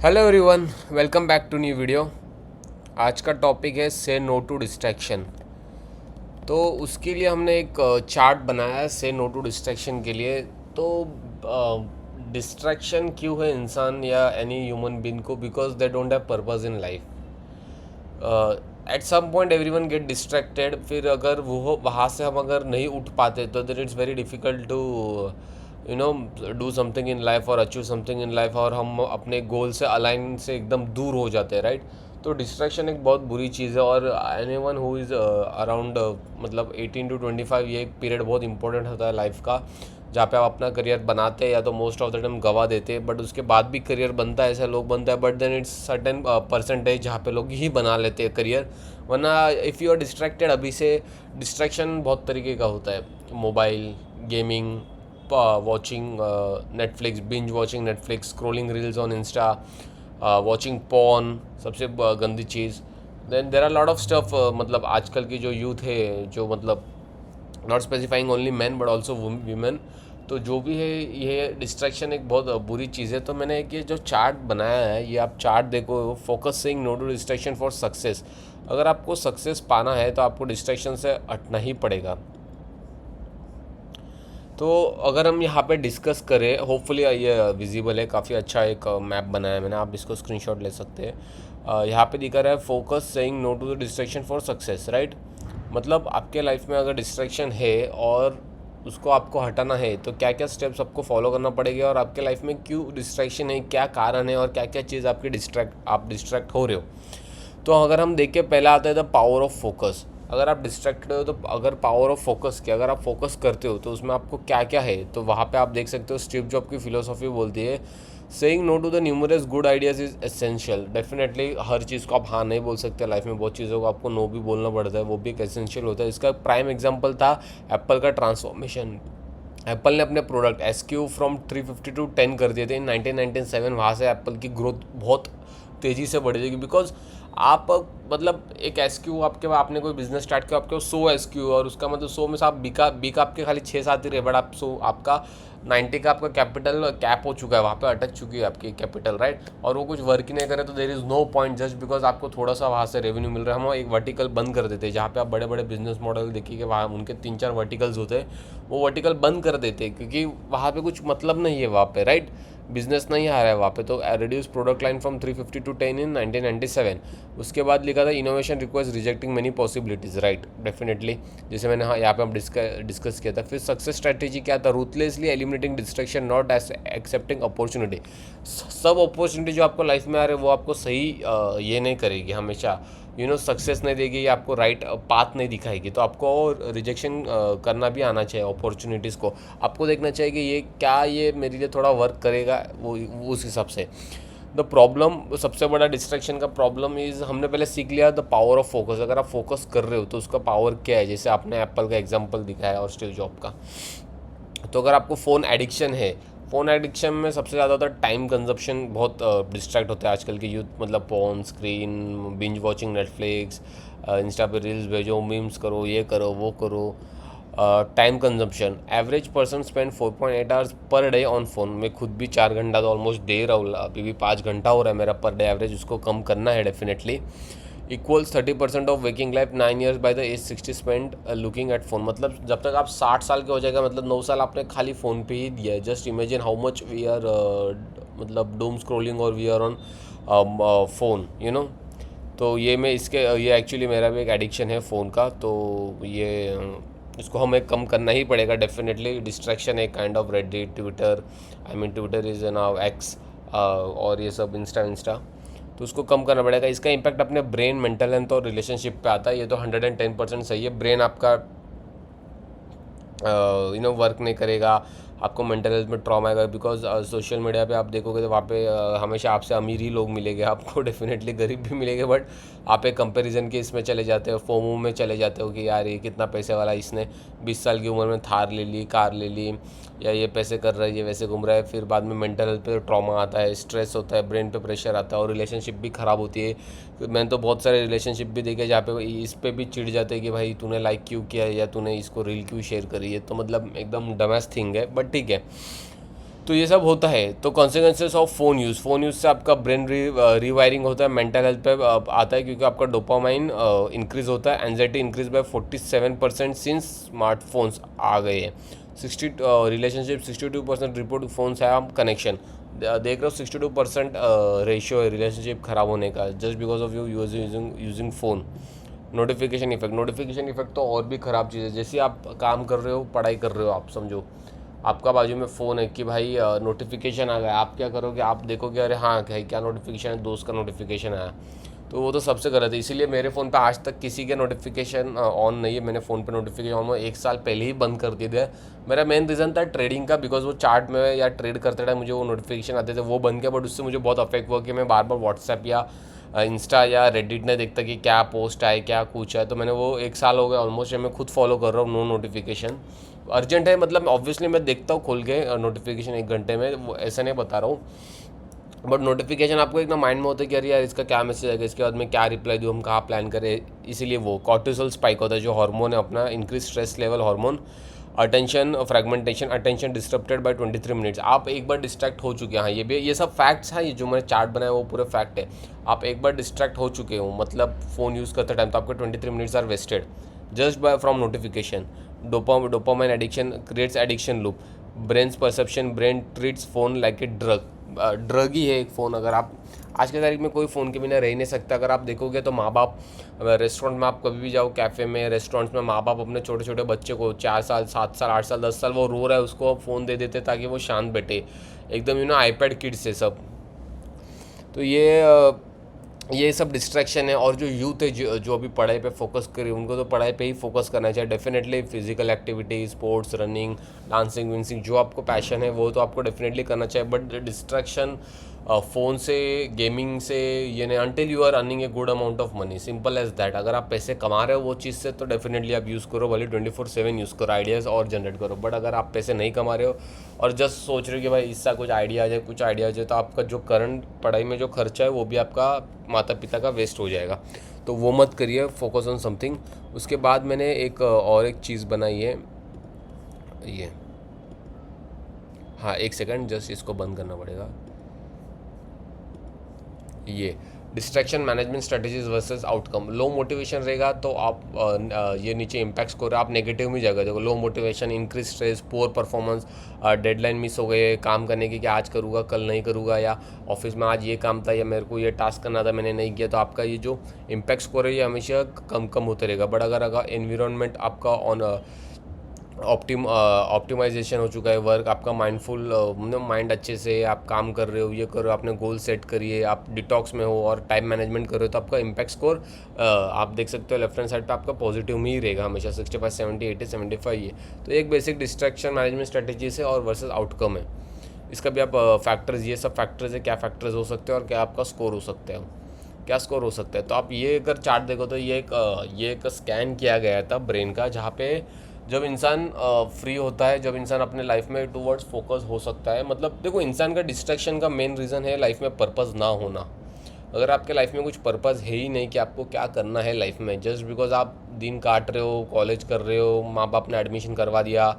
Hello everyone, welcome back to new video. आज का topic है से नो टू डिस्ट्रैक्शन। तो उसके लिए हमने एक चार्ट बनाया है से नो टू डिस्ट्रैक्शन के लिए। तो डिस्ट्रैक्शन क्यों है इंसान या एनी ह्यूमन बीइंग को? Because they don't have purpose in life. At some point everyone get distracted. फिर अगर वो वहाँ से हम अगर नहीं उठ पाते तो then it's very difficult to do something in life और अचीव समथिंग इन लाइफ, और हम अपने गोल से अलाइन से एकदम दूर हो जाते हैं, राइट? तो डिस्ट्रैक्शन एक बहुत बुरी चीज़ है। और any one who is around मतलब 18 to 25, ये एक पीरियड बहुत इंपॉर्टेंट होता है लाइफ का, जहाँ पे आप अपना करियर बनाते हैं या तो मोस्ट ऑफ द टाइम गवा देते हैं। बट उसके बाद भी करियर बनता है, ऐसा लोग बनता है, but then it's certain percentage जहाँ पे लोग ही बना लेते हैं करियर। वरना इफ़ यू आर डिस्ट्रैक्टेड अभी से, डिस्ट्रैक्शन बहुत तरीके का होता है। Mobile gaming, watching Netflix, binge watching Netflix, scrolling reels on Insta, watching porn, सबसे गंदी चीज़। Then there are lot of stuff. मतलब आजकल की जो यूथ है, जो मतलब not specifying only man but also women, तो जो भी है ये डिस्ट्रैक्शन एक बहुत बुरी चीज़ है। तो मैंने एक ये जो चार्ट बनाया है, ये आप चार्ट देखो, focus saying no to distraction for success. अगर आपको सक्सेस पाना है तो आपको डिस्ट्रैक्शन से हटना ही पड़ेगा। तो अगर हम यहाँ पे डिस्कस करें, होपफुली ये विजिबल है, काफ़ी अच्छा एक मैप बनाया है मैंने, आप इसको स्क्रीनशॉट ले सकते हैं। यहाँ पे दिखा रहा है focus saying no to the distraction for success, right? मतलब आपके लाइफ में अगर डिस्ट्रैक्शन है और उसको आपको हटाना है तो क्या क्या स्टेप्स आपको फॉलो करना पड़ेगा, और आपके लाइफ में क्यों डिस्ट्रैक्शन है, क्या कारण है, और क्या क्या चीज़ आपकी आप डिस्ट्रैक्ट हो रहे हो। तो अगर हम देखें, पहला आता है द पावर ऑफ फोकस। अगर आप डिस्ट्रैक्टेड हो तो अगर पावर ऑफ फोकस की अगर आप फोकस करते हो तो उसमें आपको क्या क्या है, तो वहाँ पे आप देख सकते हो स्टीव जॉब की फिलोसॉफी बोलती है saying no to the numerous good ideas is essential. Definitely हर चीज़ को आप हाँ नहीं बोल सकते लाइफ में, बहुत चीज़ों को आपको नो भी बोलना पड़ता है, वो भी एक एसेंशियल होता है। इसका प्राइम एग्जाम्पल था एप्पल का ट्रांसफॉर्मेशन। एप्पल ने अपने प्रोडक्ट SQ फ्रॉम 350 to 10 कर दिए थे इन 1997। वहाँ से एप्पल की ग्रोथ बहुत तेज़ी से बढ़ जाएगी। बिकॉज आप मतलब एक SQ, आपने कोई बिजनेस स्टार्ट किया, आपके 100 SQ, और उसका मतलब 100 में से आप बीका आपके खाली 6-7 ही रहे, बट आप 100 आपका 90 का आपका कैपिटल कैप हो चुका है, वहाँ पे अटक चुकी है आपकी कैपिटल, राइट? और वो कुछ वर्क ही नहीं करे तो there is no point, just because आपको थोड़ा सा वहाँ से रेवेन्यू मिल रहा है। हम एक वर्टिकल बंद कर देते हैं, जहाँ पे आप बड़े बड़े बिजनेस मॉडल देखिए, वहाँ उनके 3-4 वर्टिकल्स होते हैं, वो वर्टिकल बंद कर देते हैं क्योंकि वहाँ पे कुछ मतलब नहीं है वहाँ पे, राइट? बिजनेस नहीं आ रहा है वहाँ पे। तो reduce product line from 350 to 10 इन 1997। उसके बाद लिखा था innovation requires rejecting many possibilities, right? Definitely, जैसे मैंने हाँ यहाँ पे हम डिस्कस किया था। फिर सक्सेस स्ट्रैटेजी क्या था? Ruthlessly eliminating distraction, not accepting opportunity. सब अपॉर्चुनिटी जो आपको लाइफ में आ रहे हैं वो आपको सही ये नहीं करेगी हमेशा, सक्सेस नहीं देगी, या आपको राइट पाथ नहीं दिखाएगी। तो आपको रिजेक्शन करना भी आना चाहिए अपॉर्चुनिटीज़ को। आपको देखना चाहिए कि ये मेरे लिए थोड़ा वर्क करेगा, वो उस हिसाब से। द प्रॉब्लम, सबसे बड़ा डिस्ट्रैक्शन का प्रॉब्लम इज़, हमने पहले सीख लिया द पावर ऑफ फोकस। अगर आप फोकस कर रहे हो तो उसका पावर क्या है, जैसे आपने एप्पल का एग्जाम्पल दिखाया और स्टीव जॉब का। तो अगर आपको फ़ोन एडिक्शन है, फ़ोन एडिक्शन में सबसे ज़्यादा होता है टाइम कंजप्शन। बहुत डिस्ट्रैक्ट होते हैं आजकल के यूथ, मतलब phone screen, binge watching Netflix, Insta पे रील्स भेजो, मीम्स करो, ये करो वो करो। Time consumption, average person spend 4.8 hours per day on phone. मैं खुद भी 4 घंटा तो ऑलमोस्ट दे रहा हूँ, अभी भी 5 घंटा हो रहा है मेरा पर डे एवरेज, उसको कम करना है definitely. Equals 30% of waking life 9 years by the age 60 spend looking at phone. मतलब जब तक आप 60 साल के हो जाएगा, मतलब 9 साल आपने खाली फ़ोन पे ही दिया है। Just imagine how much we are मतलब डूम स्क्रोलिंग और वी आर ऑन फ़ोन, तो ये मैं ये एक्चुअली मेरा भी एक एडिक्शन है फ़ोन का। तो ये इसको हमें कम करना ही पड़ेगा डेफिनेटली। डिस्ट्रैक्शन एक kind of Reddit, Twitter, Twitter is now x, और ये सब इंस्टा, तो उसको कम करना पड़ेगा। इसका इम्पैक्ट अपने ब्रेन, मेंटल हेल्थ और रिलेशनशिप पे आता है। ये तो 110% सही है। ब्रेन आपका वर्क नहीं करेगा, आपको मेंटल हेल्थ में ट्रॉमा आएगा। बिकॉज सोशल मीडिया पे आप देखोगे तो वहाँ पे हमेशा आपसे अमीर ही लोग मिलेंगे आपको, डेफिनेटली गरीब भी मिलेंगे, बट आप एक कंपैरिजन के इसमें चले जाते हो, फोमो में चले जाते हो कि यार ये कितना पैसे वाला, इसने 20 साल की उम्र में थार ले ली, कार ले ली, या ये पैसे कर रहा है, ये वैसे घूम रहा है। फिर बाद में मेंटल हेल्थ पे ट्रॉमा आता है, स्ट्रेस होता है, ब्रेन पे प्रेशर आता है, और रिलेशनशिप भी ख़राब होती है। मैंने तो बहुत सारे रिलेशनशिप भी देखे जहाँ पे इस पे भी चिढ़ जाते हैं कि भाई तूने लाइक क्यों किया, या तूने इसको रील क्यों शेयर करी है। तो मतलब एकदम डमैस थिंग है, बट ठीक है। तो ये सब होता है। तो कॉन्सिक्वेंसेस ऑफ फ़ोन यूज़ से आपका ब्रेन रीवायरिंग होता है, मेंटल हेल्थ पे आता है, क्योंकि आपका डोपामाइन इंक्रीज़ होता है, anxiety increase by 47% since smartphones आ गए हैं। 60 रिलेशनशिप 62% रिपोर्ट फ़ोन्स है आप कनेक्शन देख रहे हो। 62% रेशियो है रिलेशनशिप ख़राब होने का, just because of using phone. Notification effect तो और भी ख़राब चीज़ है। जैसे आप काम कर रहे हो, पढ़ाई कर रहे हो, आप समझो आपका बाजू में फ़ोन है कि भाई नोटिफिकेशन आ गया, आप क्या करोगे, आप देखोगे अरे हाँ क्या नोटिफिकेशन है, दोस्त का नोटिफिकेशन आया। तो वो तो सबसे गलत है। इसीलिए मेरे फ़ोन पे आज तक किसी के नोटिफिकेशन ऑन नहीं है। मैंने फ़ोन पे नोटिफिकेशन ऑलमोस्ट 1 साल पहले ही बंद कर दिए थे। मेरा मेन रीज़न था ट्रेडिंग का, बिकॉज वो चार्ट में या ट्रेड करते टाइम मुझे वो नोटिफिकेशन आते थे, वो बंद किया। बट उससे मुझे बहुत अफेक्ट हुआ कि मैं बार बार व्हाट्सएप या इंस्टा या रेडिट नहीं देखता कि क्या पोस्ट आए, क्या कुछ है। तो मैंने वो 1 साल हो गया ऑलमोस्ट, मैं खुद फॉलो कर रहा हूँ नो नोटिफिकेशन। अर्जेंट है मतलब ऑब्वियसली मैं देखता हूँ खोल के नोटिफिकेशन 1 घंटे में, वो ऐसा नहीं बता रहा हूँ। बट नोटिफिकेशन आपको एक ना माइंड में होता है कि अरे यार इसका क्या मैसेज आएगा, इसके बाद मैं क्या रिप्लाई दूँ, हम कहाँ प्लान करें। इसीलिए वो कॉर्टिसोल स्पाइक होता है, जो हार्मोन है अपना increase stress level hormone. Attention fragmentation, attention disturbed by 23 minutes. आप एक बार डिस्ट्रैक्ट हो चुके हैं, हाँ ये सब फैक्ट्स हैं, ये जो मैंने चार्ट बनाया वो पूरे फैक्ट है। आप एक बार डिस्ट्रैक्ट हो चुके हो मतलब फ़ोन यूज़ करते टाइम, तो आपके 23 minutes are wasted just by from notification. Dopamine addiction creates addiction loop. Brain's perception, brain treats phone like a drug ही है एक फ़ोन। अगर आप आज के तारीख में कोई फ़ोन के बिना रह ही नहीं सकता। अगर आप देखोगे तो माँ बाप रेस्टोरेंट में, आप कभी भी जाओ कैफ़े में, रेस्टोरेंट्स में, माँ बाप अपने छोटे छोटे बच्चे को 4 साल 7 साल 8 साल 10 साल वो रो रहा है उसको फ़ोन दे देते ताकि वो शांत बैठे। एकदम आईपैड किड्स है सब। तो ये सब डिस्ट्रैक्शन है। और जो यूथ है जो अभी पढ़ाई पे फोकस करे, उनको तो पढ़ाई पे ही फोकस करना चाहिए definitely. Physical activity, sports, running, dancing विंसिंग, जो आपको पैशन है वो तो आपको डेफिनेटली करना चाहिए। बट डिस्ट्रैक्शन फ़ोन से, गेमिंग से ये नहीं, until you are earning a good amount of money, simple as that. अगर आप पैसे कमा रहे हो वो चीज़ से तो डेफिनेटली आप यूज़ करो, भले 24/7 यूज़ करो, आइडियाज़ और जनरेट करो। बट अगर आप पैसे नहीं कमा रहे हो और जस्ट सोच रहे हो कि भाई इससे कुछ आइडिया आ जाए, कुछ आइडिया आ जाए, तो आपका जो करंट पढ़ाई में जो खर्चा है वो भी आपका माता पिता का वेस्ट हो जाएगा। तो वो मत करिए, फोकस ऑन समथिंग। उसके बाद मैंने और एक चीज़ बनाई है ये, हाँ एक सेकंड, जस्ट इसको बंद करना पड़ेगा। ये distraction management strategies versus outcome. Low motivation रहेगा तो आप ये नीचे इम्पैक्ट स्कोर आप नेगेटिव में जाएगा। देखो low motivation, increase stress, poor performance, deadline miss हो गए काम करने की कि आज करूँगा कल नहीं करूँगा, या ऑफिस में आज ये काम था या मेरे को ये टास्क करना था मैंने नहीं किया, तो आपका ये जो इम्पैक्ट स्कोर है ये हमेशा कम होते रहेगा। बट अगर एनवायरनमेंट आपका ऑप्टिमाइजेशन हो चुका है, वर्क आपका माइंडफुल, मतलब माइंड अच्छे से आप काम कर रहे हो, ये करो, आपने गोल सेट करिए, आप डिटॉक्स में हो और टाइम मैनेजमेंट कर रहे हो, तो आपका इम्पैक्ट स्कोर आप देख सकते हो लेफ्ट हैंड साइड पे आपका पॉजिटिव में ही रहेगा हमेशा, 65, 70, 80, 75 ये। तो एक बेसिक डिस्ट्रैक्शन मैनेजमेंट स्ट्रेटेजी से और वर्सेस आउटकम है। इसका भी आप फैक्टर्स, ये सब फैक्टर्स है, क्या फैक्टर्स हो सकते हैं और क्या आपका स्कोर हो सकता है, क्या स्कोर हो सकता है। तो आप ये अगर चार्ट देखो तो ये एक स्कैन किया गया था ब्रेन का, जहाँ पे जब इंसान फ्री होता है, जब इंसान अपने लाइफ में टूवर्ड्स फोकस हो सकता है। मतलब देखो, इंसान का डिस्ट्रैक्शन का मेन रीज़न है लाइफ में पर्पस ना होना। अगर आपके लाइफ में कुछ पर्पस है ही नहीं कि आपको क्या करना है लाइफ में, जस्ट बिकॉज आप दिन काट रहे हो, कॉलेज कर रहे हो, माँ बाप ने एडमिशन करवा दिया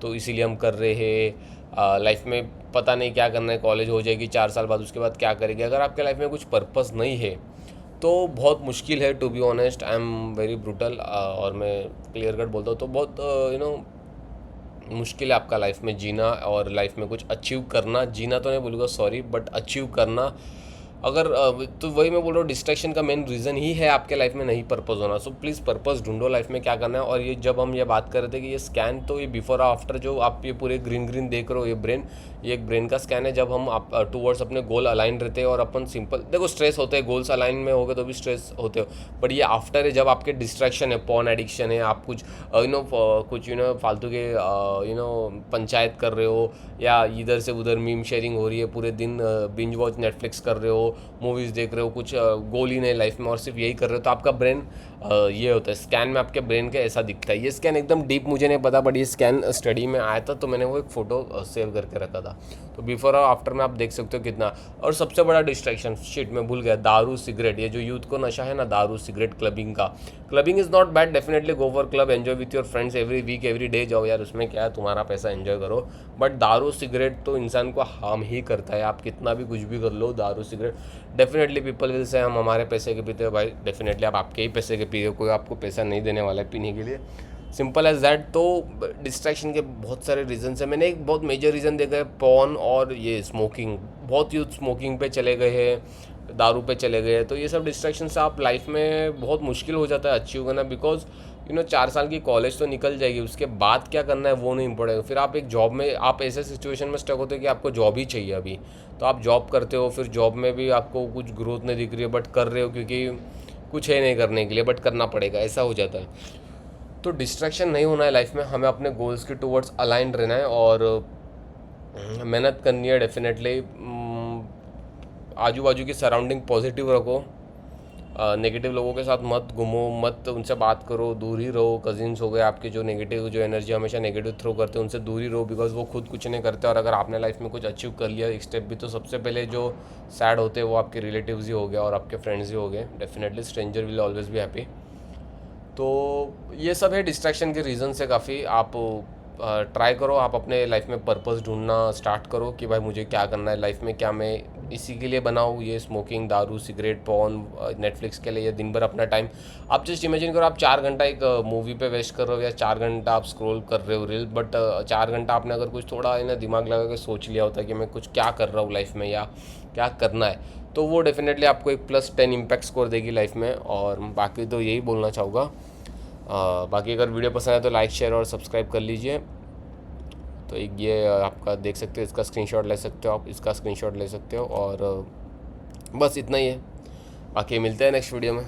तो इसीलिए हम कर रहे हैं, लाइफ में पता नहीं क्या करना है, कॉलेज हो जाएगी 4 साल बाद, उसके बाद क्या करेंगे। अगर आपके लाइफ में कुछ पर्पस नहीं है तो बहुत मुश्किल है, to be honest, I am very brutal, और मैं क्लियर कट बोलता हूँ, तो बहुत मुश्किल है आपका लाइफ में जीना और लाइफ में कुछ अचीव करना। जीना तो नहीं बोलूँगा, सॉरी, बट अचीव करना। अगर तो वही मैं बोल रहा हूँ, डिस्ट्रैक्शन का मेन रीज़न ही है आपके लाइफ में नहीं पर्पस होना। सो प्लीज़ पर्पस ढूंढो लाइफ में क्या करना है। और ये जब हम ये बात कर रहे थे कि ये स्कैन, तो ये बिफोर आफ्टर जो आप ये पूरे ग्रीन देख रहे हो, ये एक ब्रेन का स्कैन है। जब हम आप टूवर्ड्स अपने गोल अलाइन रहते हैं और अपन सिंपल, देखो स्ट्रेस होते हैं, गोल्स अलाइन में हो गए तो भी स्ट्रेस होते हो, बट ये आफ्टर है जब आपके डिस्ट्रैक्शन है, पॉर्न एडिक्शन है, आप कुछ कुछ फालतू के पंचायत कर रहे हो, या इधर से उधर मीम शेयरिंग हो रही है, पूरे दिन बिंज वॉच नेटफ्लिक्स कर रहे हो, हो, मूवीज़ देख रहे हो, कुछ गोल ही नहीं लाइफ में और सिर्फ यही कर रहे हो, तो आपका ब्रेन ये होता है, स्कैन में आपके ब्रेन का ऐसा दिखता है। ये स्कैन एकदम डीप मुझे नहीं पता, बट ये स्कैन स्टडी में आया था, तो मैंने वो एक फ़ोटो सेव करके रखा था। तो बिफोर और आफ्टर में आप देख सकते हो कितना। और सबसे बड़ा डिस्ट्रैक्शन, शिट मैं भूल गया, दारू सिगरेट। ये जो यूथ को नशा है ना, दारू सिगरेट, क्लबिंग का। Clubbing is not bad, definitely go for club, enjoy with your friends every week every day, जाओ यार, उसमें क्या है, तुम्हारा पैसा एंजॉय करो। बट दारू सिगरेट तो इंसान को हार्म ही करता है, आप कितना भी कुछ भी कर लो, दारू cigarette definitely people will say हम हमारे पैसे के पीते हो। भाई डेफिनेटली आप आपके ही पैसे के पी रहे हो, कोई आपको पैसा नहीं देने वाला है पीने के लिए, सिंपल एज दैट। तो डिस्ट्रैक्शन के बहुत सारे रीजंस हैं। मैंने एक बहुत मेजर रीज़न देखा है, पॉर्न और ये स्मोकिंग। बहुत यूथ स्मोकिंग पे चले गए हैं, दारू पे चले गए हैं, तो ये सब डिस्ट्रैक्शन से आप लाइफ में बहुत मुश्किल हो जाता है अचीव करना। बिकॉज 4 साल की कॉलेज तो निकल जाएगी, उसके बाद क्या करना है वो नहीं पड़ेगा। फिर आप एक जॉब में, आप ऐसे सिचुएशन में स्टक होते हो कि आपको जॉब ही चाहिए अभी, तो आप जॉब करते हो, फिर जॉब में भी आपको कुछ ग्रोथ नहीं दिख रही है, बट कर रहे हो क्योंकि कुछ है नहीं करने के लिए, बट करना पड़ेगा, ऐसा हो जाता है। तो डिस्ट्रैक्शन नहीं होना है लाइफ में, हमें अपने गोल्स के टुवर्ड्स अलाइंड रहना है और मेहनत करनी है डेफिनेटली। आजू बाजू की सराउंडिंग पॉजिटिव रखो, नेगेटिव लोगों के साथ मत घूमो, मत उनसे बात करो, दूर ही रहो। कजिन्स हो गए आपके जो नेगेटिव, जो एनर्जी हमेशा नेगेटिव थ्रो करते हैं, उनसे दूर ही रहो, बिकॉज वो खुद कुछ नहीं करते। और अगर आपने लाइफ में कुछ अचीव कर लिया एक स्टेप भी, तो सबसे पहले जो सैड होते हैं वो आपके रिलेटिव्स ही हो गए और आपके फ्रेंड्स ही हो गए। Definitely stranger will always be happy. तो ये सब है डिस्ट्रैक्शन के रीज़न से काफ़ी। आप ट्राई करो, आप अपने लाइफ में पर्पस ढूंढना स्टार्ट करो कि भाई मुझे क्या करना है लाइफ में, क्या मैं इसी के लिए बनाऊँ ये स्मोकिंग, दारू, सिगरेट, पॉर्न, नेटफ्लिक्स के लिए ये दिन भर अपना टाइम। आप जस्ट इमेजिन करो, आप 4 घंटा एक मूवी पे वेस्ट कर रहे हो या 4 घंटा आप स्क्रॉल कर रहे हो रील, बट 4 घंटा आपने अगर कुछ थोड़ा है ना दिमाग लगा के सोच लिया होता है कि मैं कुछ क्या कर रहा हूँ लाइफ में या क्या करना है, तो वो डेफिनेटली आपको एक +10 इम्पैक्ट स्कोर देगी लाइफ में। और बाकी तो यही बोलना चाहूँगा। बाकी अगर वीडियो पसंद है तो लाइक, शेयर और सब्सक्राइब कर लीजिए। तो एक ये आपका देख सकते हो, इसका स्क्रीनशॉट ले सकते हो, आप इसका स्क्रीनशॉट ले सकते हो, और बस इतना ही है। बाकी मिलते हैं नेक्स्ट वीडियो में।